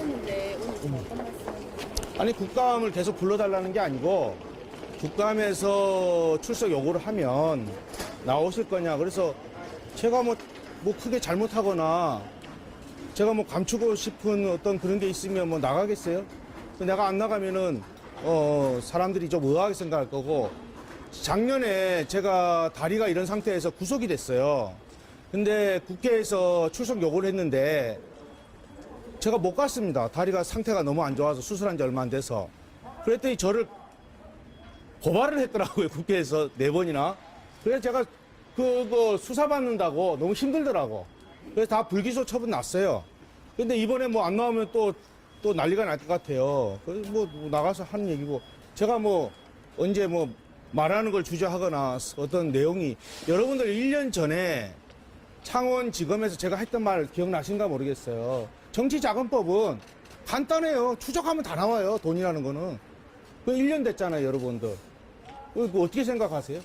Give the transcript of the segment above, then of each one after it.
하셨는데 오늘 좀 어떤 말씀? 아니, 국감을 계속 불러달라는 게 아니고 국감에서 출석 요구를 하면 나오실 거냐. 그래서 제가 뭐 크게 잘못하거나 제가 뭐 감추고 싶은 어떤 그런 게 있으면 뭐 나가겠어요? 내가 안 나가면은 사람들이 좀 의아하게 생각할 거고, 작년에 제가 다리가 이런 상태에서 구속이 됐어요. 근데 국회에서 출석 요구를 했는데 제가 못 갔습니다. 다리가 상태가 너무 안 좋아서, 수술한 지 얼마 안 돼서. 그랬더니 저를 고발을 했더라고요. 국회에서 4번이나. 그래서 제가 그거 수사받는다고 너무 힘들더라고. 그래서 다 불기소 처분 났어요. 근데 이번에 뭐 안 나오면 또 난리가 날 것 같아요. 그래서 뭐 나가서 하는 얘기고, 제가 뭐 언제 뭐 말하는 걸 주저하거나 어떤 내용이, 여러분들 1년 전에 창원지검에서 제가 했던 말 기억나신가 모르겠어요. 정치자금법은 간단해요. 추적하면 다 나와요. 돈이라는 거는. 그 1년 됐잖아요, 여러분들. 그거 어떻게 생각하세요?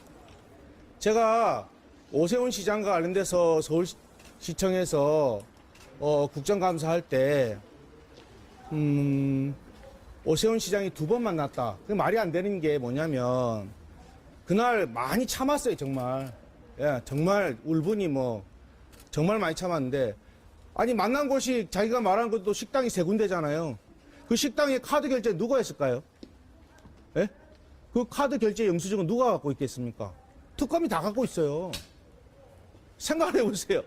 제가 오세훈 시장과 관련돼서 서울시청에서 국정감사할 때 오세훈 시장이 2번 만났다. 그 말이 안 되는 게 뭐냐면, 그날 많이 참았어요, 정말. 예, 정말 울분이 뭐 정말 많이 참았는데, 아니 만난 곳이 자기가 말한 것도 식당이 3군데잖아요. 그 식당에 카드 결제 누가 했을까요? 예? 그 카드 결제 영수증은 누가 갖고 있겠습니까? 특검이 다 갖고 있어요. 생각해 보세요.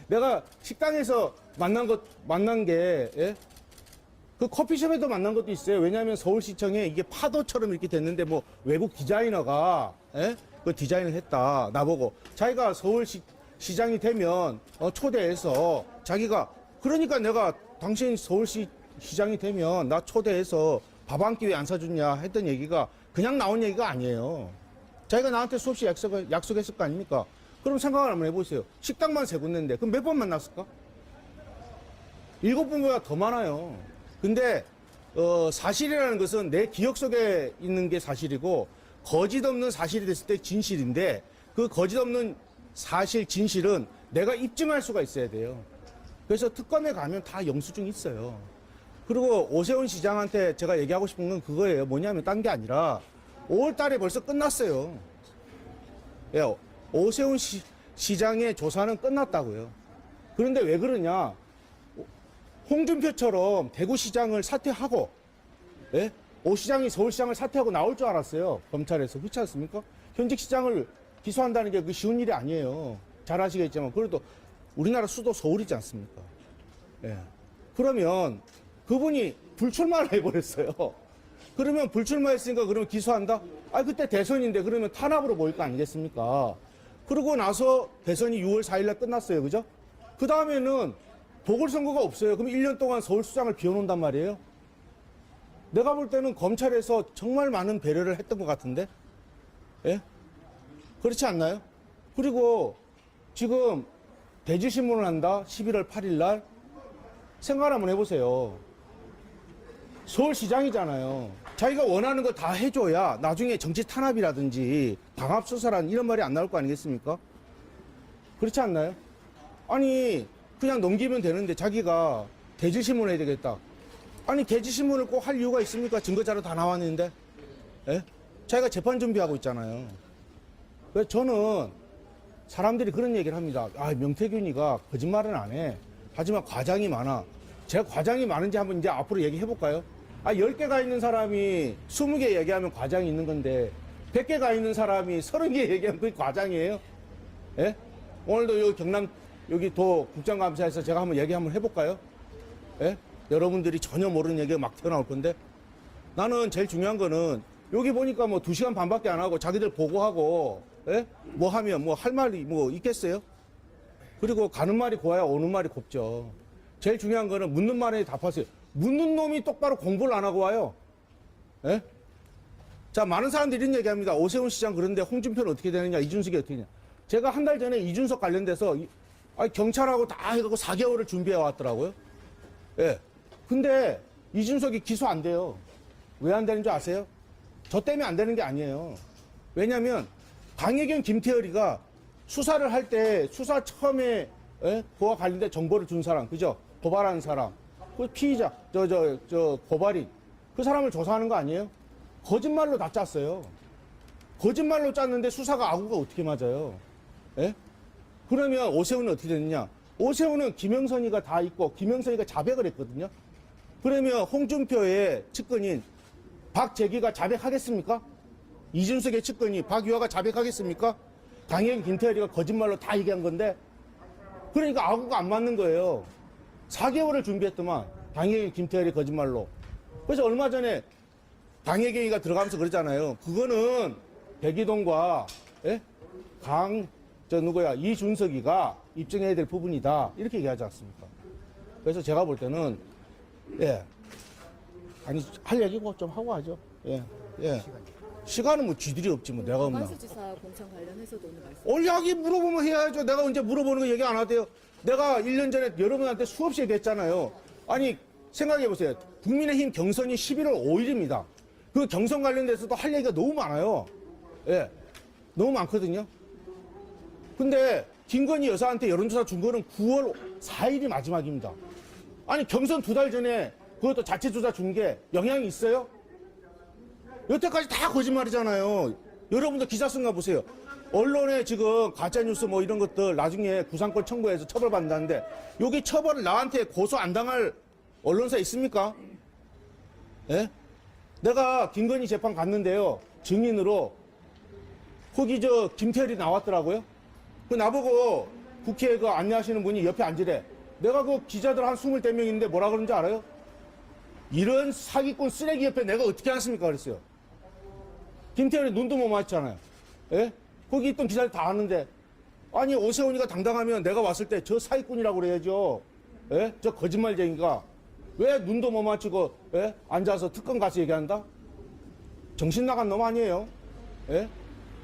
내가 식당에서 만난 게, 예? 그 커피숍에도 만난 것도 있어요. 왜냐하면 서울시청에 이게 파도처럼 이렇게 됐는데, 뭐 외국 디자이너가, 예? 그 디자인을 했다. 나보고 자기가 서울시장이 되면 초대해서 자기가, 그러니까 내가 당신 서울시장이 되면 나 초대해서 밥 한 끼 왜 안 사줬냐 했던 얘기가 그냥 나온 얘기가 아니에요. 자기가 나한테 수없이 약속했을 거 아닙니까? 그럼 생각을 한번 해보세요. 식당만 3군데인데 그럼 몇 번 만났을까? 7번보다 더 많아요. 근데 사실이라는 것은 내 기억 속에 있는 게 사실이고, 거짓 없는 사실이 됐을 때 진실인데, 그 거짓 없는 사실, 진실은 내가 입증할 수가 있어야 돼요. 그래서 특검에 가면 다 영수증이 있어요. 그리고 오세훈 시장한테 제가 얘기하고 싶은 건 그거예요. 뭐냐면 딴 게 아니라 5월 달에 벌써 끝났어요. 예, 오세훈 시장의 조사는 끝났다고요. 그런데 왜 그러냐? 홍준표처럼 대구시장을 사퇴하고, 예? 오 시장이 서울시장을 사퇴하고 나올 줄 알았어요. 검찰에서. 그렇지 않습니까? 현직 시장을 기소한다는 게 그 쉬운 일이 아니에요. 잘 아시겠지만. 그래도 우리나라 수도 서울이지 않습니까? 예. 그러면 그분이 불출마를 해버렸어요. 그러면 불출마했으니까 그러면 기소한다? 아, 그때 대선인데 그러면 탄압으로 모일 거 아니겠습니까? 그러고 나서 대선이 6월 4일날 끝났어요. 그죠? 그 다음에는 보궐선거가 없어요. 그럼 1년 동안 서울시장을 비워놓는단 말이에요. 내가 볼 때는 검찰에서 정말 많은 배려를 했던 것 같은데, 예? 그렇지 않나요? 그리고 지금 대지신문을 한다. 11월 8일 날. 생각 한번 해보세요. 서울시장이잖아요. 자기가 원하는 거 다 해줘야 나중에 정치 탄압이라든지 강압수사란 이런 말이 안 나올 거 아니겠습니까? 그렇지 않나요? 아니, 그냥 넘기면 되는데 자기가 대질신문을 해야 되겠다. 아니, 대질신문을 꼭 할 이유가 있습니까? 증거자료 다 나왔는데. 예? 자기가 재판 준비하고 있잖아요. 그래서 저는 사람들이 그런 얘기를 합니다. 아, 명태균이가 거짓말은 안 해. 하지만 과장이 많아. 제가 과장이 많은지 한번 이제 앞으로 얘기해볼까요? 아, 10개가 있는 사람이 20개 얘기하면 과장이 있는 건데, 100개가 있는 사람이 30개 얘기하면 그게 과장이에요? 예? 오늘도 여기 여기 국정감사에서 제가 한번 얘기 한번 해볼까요? 예? 여러분들이 전혀 모르는 얘기가 막 튀어나올 건데, 나는 제일 중요한 거는 여기 보니까 뭐 2시간 반밖에 안 하고 자기들 보고하고, 예? 뭐 하면 뭐 할 말이 뭐 있겠어요? 그리고 가는 말이 고와야 오는 말이 곱죠. 제일 중요한 거는 묻는 말에 답하세요. 묻는 놈이 똑바로 공부를 안 하고 와요. 예? 자, 많은 사람들이 이런 얘기 합니다. 오세훈 시장 그런데 홍준표는 어떻게 되느냐, 이준석이 어떻게 되느냐. 제가 한 달 전에 이준석 관련돼서 경찰하고 다 해갖고 4개월을 준비해 왔더라고요. 예. 근데 이준석이 기소 안 돼요. 왜 안 되는 줄 아세요? 저 때문에 안 되는 게 아니에요. 왜냐면 강혜경, 김태열이가 수사를 할 때 수사 처음에, 예? 그와 관련된 정보를 준 사람, 그죠? 고발하는 사람. 그 피의자, 고발인. 그 사람을 조사하는 거 아니에요? 거짓말로 다 짰어요. 거짓말로 짰는데 수사가 아구가 어떻게 맞아요? 예? 그러면 오세훈은 어떻게 됐느냐? 오세훈은 김영선이가 다 있고 김영선이가 자백을 했거든요. 그러면 홍준표의 측근인 박재기가 자백하겠습니까? 이준석의 측근이 박유하가 자백하겠습니까? 당연히 김태열이가 거짓말로 다 얘기한 건데 그러니까 아구가 안 맞는 거예요. 4개월을 준비했더만 당연히 김태열이 거짓말로. 그래서 얼마 전에 당해경위가 들어가면서 그러잖아요. 그거는 백이동과 예? 이준석이가 입증해야 될 부분이다. 이렇게 얘기하지 않습니까? 그래서 제가 볼 때는 예. 아니 할 얘기고 좀 하고 하죠. 예. 예. 시간은 뭐 쥐들이 없지 뭐 내가 없나. 박완수 지사 공천 관련해서도 오늘 말씀. 올려하기 물어보면 해야죠. 내가 언제 물어보는 거 얘기 안 하대요. 내가 1년 전에 여러분한테 수없이 얘기했잖아요. 아니 생각해보세요. 국민의힘 경선이 11월 5일입니다. 그 경선 관련돼서도 할 얘기가 너무 많아요. 예. 너무 많거든요. 근데 김건희 여사한테 여론조사 준 거는 9월 4일이 마지막입니다. 아니 경선 2달 전에 그것도 자체조사 준 게 영향이 있어요? 여태까지 다 거짓말이잖아요. 여러분들 기사 쓴 거 보세요. 언론에 지금 가짜뉴스 뭐 이런 것들 나중에 구상권 청구해서 처벌받는다는데 여기 처벌을 나한테 고소 안 당할 언론사 있습니까? 예? 내가 김건희 재판 갔는데요. 증인으로 거기 김태열이 나왔더라고요. 그 나보고 국회에 그 안내하시는 분이 옆에 앉으래. 내가 그 기자들 한 20대 명인데 뭐라 그러는지 알아요? 이런 사기꾼 쓰레기 옆에 내가 어떻게 앉습니까? 그랬어요. 김태열이 눈도 못 맞잖아요. 예? 거기 있던 기자들 다 아는데. 아니, 오세훈이가 당당하면 내가 왔을 때 저 사기꾼이라고 그래야죠. 예? 저 거짓말쟁이가. 왜 눈도 못 맞추고, 예? 앉아서 특검 가서 얘기한다? 정신 나간 놈 아니에요? 예?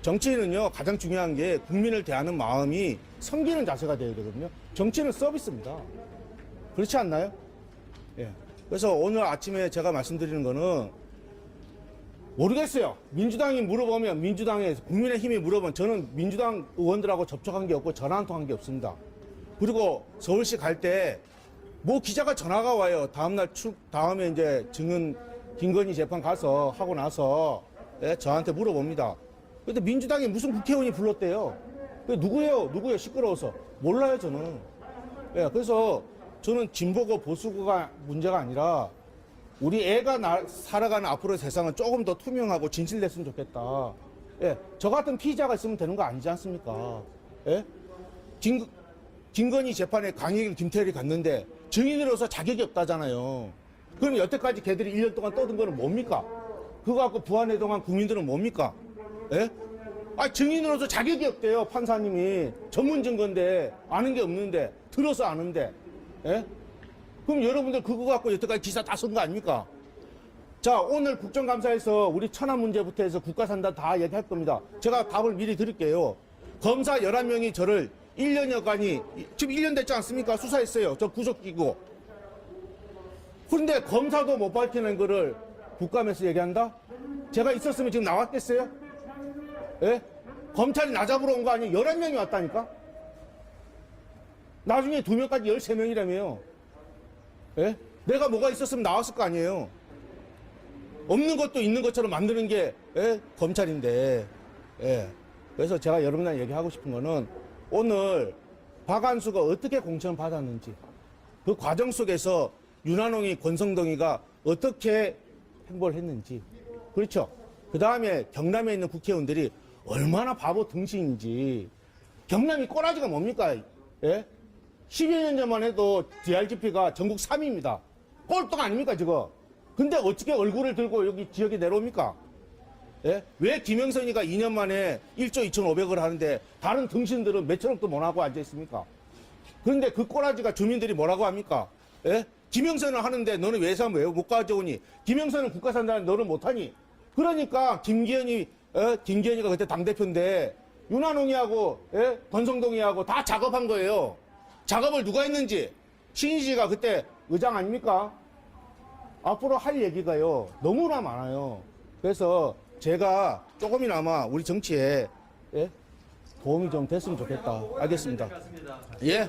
정치인은요, 가장 중요한 게 국민을 대하는 마음이 섬기는 자세가 되어야 되거든요. 정치는 서비스입니다. 그렇지 않나요? 예. 그래서 오늘 아침에 제가 말씀드리는 거는 모르겠어요. 민주당이 물어보면 민주당에서 국민의힘이 물어보면 저는 민주당 의원들하고 접촉한 게 없고 전화 한 통 한 게 없습니다. 그리고 서울시 갈 때 뭐 기자가 전화가 와요. 다음에 이제 증인 김건희 재판 가서 하고 나서 예, 저한테 물어봅니다. 근데 민주당이 무슨 국회의원이 불렀대요. 누구예요? 시끄러워서. 몰라요, 저는. 예, 그래서 저는 진보고 보수가 문제가 아니라 우리 애가 살아가는 앞으로의 세상은 조금 더 투명하고 진실됐으면 좋겠다. 예, 저 같은 피의자가 있으면 되는 거 아니지 않습니까? 예? 김건희 재판에 강혜경, 김태열이 갔는데 증인으로서 자격이 없다잖아요. 그럼 여태까지 걔들이 1년 동안 떠든 거는 뭡니까? 그거 갖고 부안해동한 국민들은 뭡니까? 예? 아, 증인으로서 자격이 없대요, 판사님이. 전문 증거인데, 아는 게 없는데, 들어서 아는데. 예? 그럼 여러분들 그거 갖고 여태까지 기사 다 쓴 거 아닙니까? 자, 오늘 국정감사에서 우리 천안 문제부터 해서 국가산단 다 얘기할 겁니다. 제가 답을 미리 드릴게요. 검사 11명이 저를 1년여간이, 지금 1년 됐지 않습니까? 수사했어요. 저 구속기고. 그런데 검사도 못 밝히는 거를 국감에서 얘기한다? 제가 있었으면 지금 나왔겠어요? 예? 검찰이 나 잡으러 온 거 아니에요? 11명이 왔다니까? 나중에 2명까지 13명이라며요. 예? 내가 뭐가 있었으면 나왔을 거 아니에요? 없는 것도 있는 것처럼 만드는 게, 예? 검찰인데. 예. 그래서 제가 여러분한테 얘기하고 싶은 거는 오늘 박한수가 어떻게 공천을 받았는지 그 과정 속에서 윤한홍이, 권성동이가 어떻게 행보를 했는지. 그렇죠? 그 다음에 경남에 있는 국회의원들이 얼마나 바보 등신인지. 경남이 꼬라지가 뭡니까? 예? 12년 전만 해도 DRGP가 전국 3위입니다. 꼴등 아닙니까, 저거? 근데 어떻게 얼굴을 들고 여기 지역에 내려옵니까? 예? 왜 김영선이가 2년 만에 1조 2,500을 하는데 다른 등신들은 몇천억도 못 하고 앉아있습니까? 그런데 그 꼬라지가 주민들이 뭐라고 합니까? 예? 김영선을 하는데 너는 왜 못 가져오니? 김영선은 국가산단을 너는 못하니? 그러니까 김기현이가 그때 당대표인데 윤한홍이하고 예? 권성동이하고 다 작업한 거예요. 작업을 누가 했는지. 신희지가 그때 의장 아닙니까? 앞으로 할 얘기가요 너무나 많아요. 그래서 제가 조금이나마 우리 정치에 예? 도움이 좀 됐으면 좋겠다. 알겠습니다. 예.